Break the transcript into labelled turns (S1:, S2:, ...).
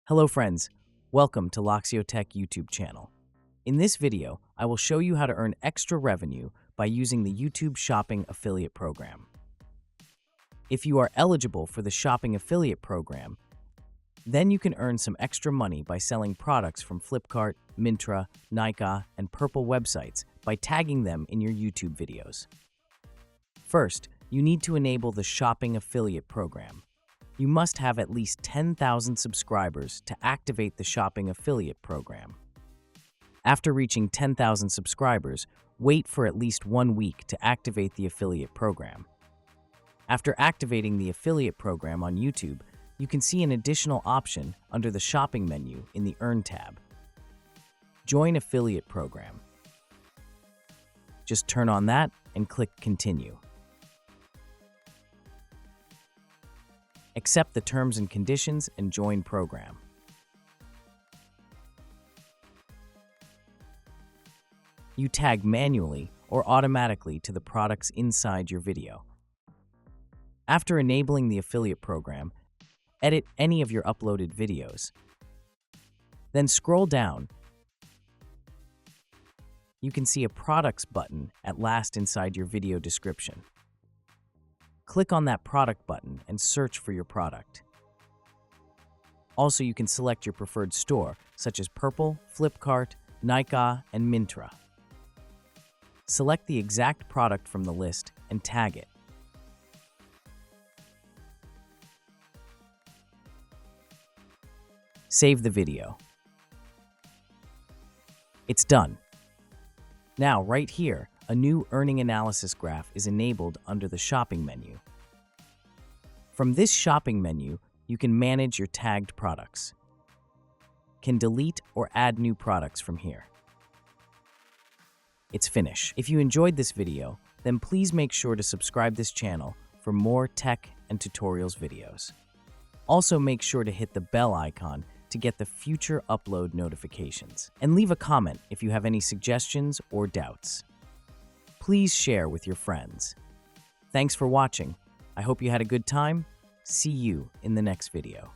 S1: Hello friends, welcome to Loxio Tech YouTube channel. In this video, I will show you how to earn extra revenue by using the YouTube Shopping Affiliate Program. If you are eligible for the Shopping Affiliate Program, then you can earn some extra money by selling products from Flipkart, Myntra, Nykaa, and Purple websites by tagging them in your YouTube videos. First, you need to enable the Shopping Affiliate Program. You must have at least 10,000 subscribers to activate the Shopping Affiliate Program. After reaching 10,000 subscribers, wait for at least 1 week to activate the affiliate program. After activating the affiliate program on YouTube, you can see an additional option under the shopping menu in the Earn tab. Join Affiliate Program. Just turn on that and click Continue. Accept the terms and conditions and join program. You tag manually or automatically to the products inside your video. After enabling the affiliate program, edit any of your uploaded videos. Then scroll down. You can see a Products button at last inside your video description. Click on that product button and search for your product. Also, you can select your preferred store, such as Purple, Flipkart, Nykaa, and Myntra. Select the exact product from the list and tag it. Save the video. It's done. Now, right here, a new earning analysis graph is enabled under the shopping menu. From this shopping menu, you can manage your tagged products, can delete or add new products from here. It's finished. If you enjoyed this video, then please make sure to subscribe this channel for more tech and tutorials videos. Also make sure to hit the bell icon to get the future upload notifications. And leave a comment if you have any suggestions or doubts. Please share with your friends. Thanks for watching. I hope you had a good time. See you in the next video.